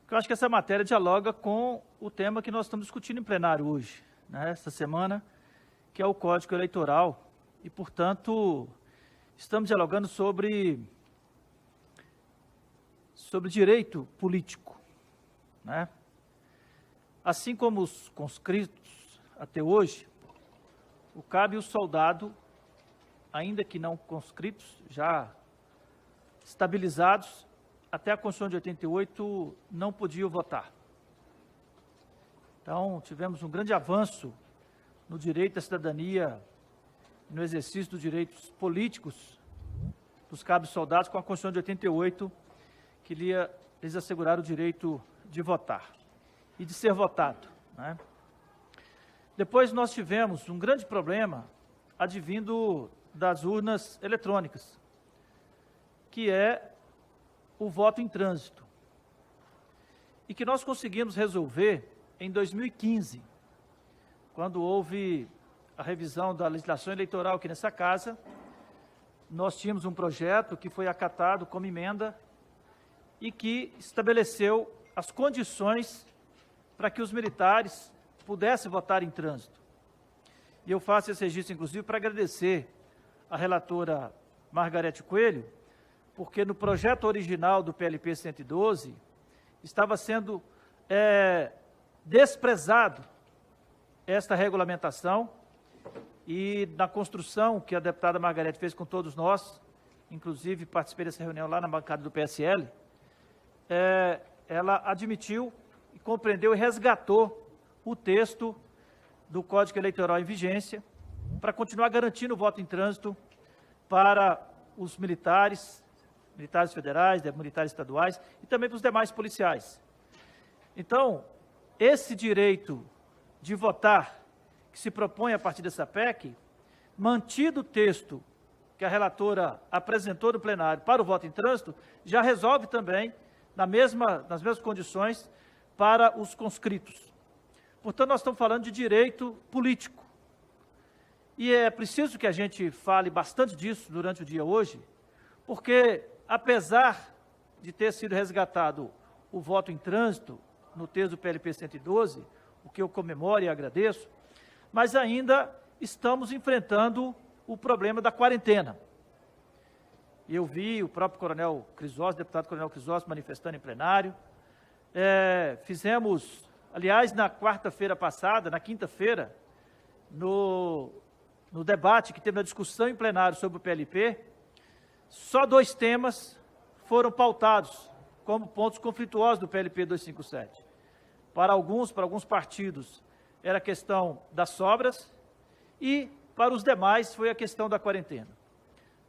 porque eu acho que essa matéria dialoga com o tema que nós estamos discutindo em plenário hoje, né, essa semana, que é o Código Eleitoral, e, portanto, estamos dialogando sobre direito político, né? Assim como os conscritos até hoje, cabe o soldado, ainda que não conscritos, já estabilizados, até a Constituição de 88 não podiam votar. Então, tivemos um grande avanço no direito à cidadania, no exercício dos direitos políticos dos cabos soldados com a Constituição de 88, que lhes assegurar o direito de votar e de ser votado, né? Depois nós tivemos um grande problema advindo das urnas eletrônicas, que é o voto em trânsito, e que nós conseguimos resolver em 2015, quando houve a revisão da legislação eleitoral aqui nessa casa. Nós tínhamos um projeto que foi acatado como emenda e que estabeleceu as condições para que os militares pudessem votar em trânsito. E eu faço esse registro, inclusive, para agradecer a relatora Margarete Coelho, porque no projeto original do PLP 112 estava sendo desprezado esta regulamentação, e na construção que a deputada Margarete fez com todos nós, inclusive participei dessa reunião lá na bancada do PSL, ela admitiu, compreendeu e resgatou o texto do Código Eleitoral em vigência para continuar garantindo o voto em trânsito para os militares federais, militares estaduais e também para os demais policiais. Então, esse direito de votar que se propõe a partir dessa PEC, mantido o texto que a relatora apresentou no plenário para o voto em trânsito, já resolve também nas mesmas condições para os conscritos. Portanto, nós estamos falando de direito político. E é preciso que a gente fale bastante disso durante o dia hoje, porque, apesar de ter sido resgatado o voto em trânsito no texto do PLP 112, o que eu comemoro e agradeço, mas ainda estamos enfrentando o problema da quarentena. Eu vi o próprio Coronel Crisóstomo, deputado Coronel Crisóstomo, manifestando em plenário. Fizemos, aliás, na quarta-feira passada, na quinta-feira, no debate que teve na discussão em plenário sobre o PLP, só 2 temas foram pautados como pontos conflituosos do PLP 257. Para alguns partidos, era a questão das sobras, e para os demais foi a questão da quarentena.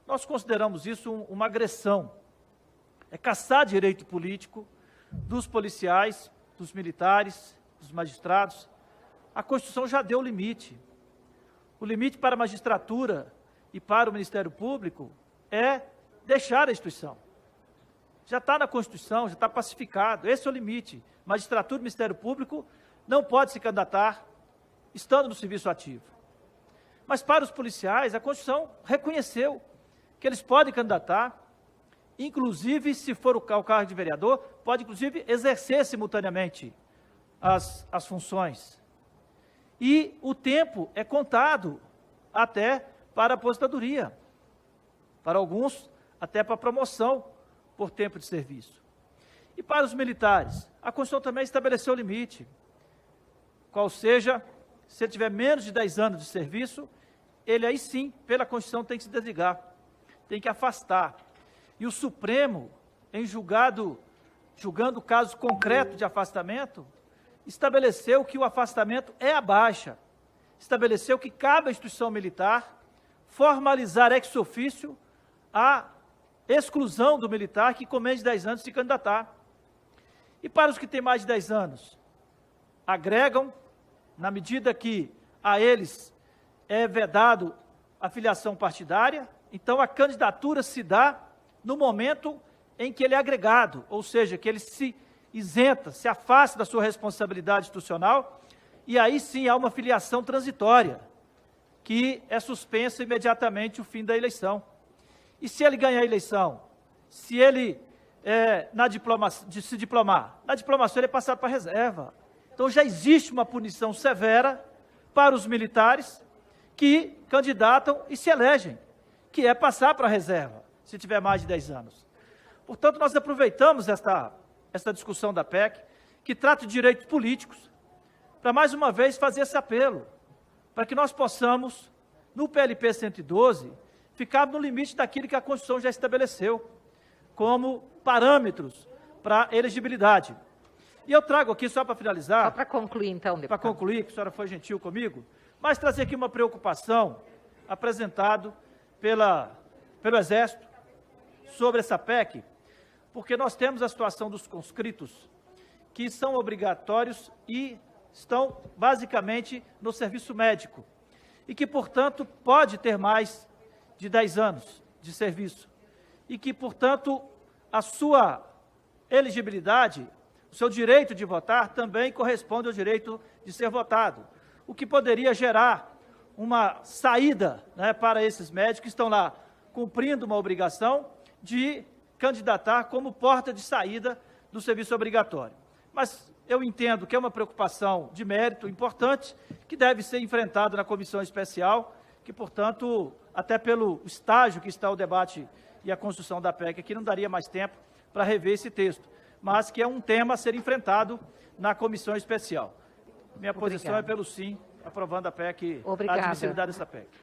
Nós consideramos isso uma agressão, é caçar direito político dos policiais, dos militares, dos magistrados. A Constituição já deu o limite. O limite para a magistratura e para o Ministério Público é deixar a instituição. Já está na Constituição, já está pacificado, esse é o limite. Magistratura e Ministério Público não pode se candidatar estando no serviço ativo. Mas para os policiais, a Constituição reconheceu que eles podem candidatar, inclusive, se for o cargo de vereador, pode, inclusive, exercer simultaneamente as funções. E o tempo é contado até para a aposentadoria. Para alguns, até para promoção por tempo de serviço. E para os militares, a Constituição também estabeleceu o limite, qual seja, se ele tiver menos de 10 anos de serviço, ele aí sim, pela Constituição, tem que se desligar, tem que afastar. E o Supremo, julgando o caso concreto de afastamento, estabeleceu que o afastamento é a baixa, estabeleceu que cabe à instituição militar formalizar ex officio a exclusão do militar que com menos de 10 anos se candidatar. E para os que têm mais de 10 anos, agregam, na medida que a eles é vedado a filiação partidária, então a candidatura se dá no momento em que ele é agregado, ou seja, que ele se isenta, se afasta da sua responsabilidade institucional, e aí sim há uma filiação transitória, que é suspensa imediatamente o fim da eleição. E se ele ganhar a eleição, se ele de se diplomar. Na diplomacia ele é passado para a reserva. Então já existe uma punição severa para os militares que candidatam e se elegem, que é passar para a reserva, se tiver mais de 10 anos. Portanto, nós aproveitamos esta discussão da PEC, que trata de direitos políticos, para mais uma vez fazer esse apelo, para que nós possamos, no PLP 112, ficar no limite daquilo que a Constituição já estabeleceu, como parâmetros para elegibilidade. E eu trago aqui, só para finalizar... Só para concluir, então, deputado. Para concluir, que a senhora foi gentil comigo, mas trazer aqui uma preocupação apresentado pelo Exército sobre essa PEC, porque nós temos a situação dos conscritos, que são obrigatórios e estão basicamente no serviço médico, e que, portanto, pode ter mais de 10 anos de serviço, e que, portanto, a sua elegibilidade, o seu direito de votar também corresponde ao direito de ser votado, o que poderia gerar uma saída, né, para esses médicos que estão lá cumprindo uma obrigação de candidatar como porta de saída do serviço obrigatório. Mas eu entendo que é uma preocupação de mérito importante, que deve ser enfrentada na comissão especial, que, portanto, até pelo estágio que está o debate e a construção da PEC aqui, não daria mais tempo para rever esse texto, mas que é um tema a ser enfrentado na comissão especial. Minha posição é pelo sim, aprovando a PEC, a admissibilidade dessa PEC.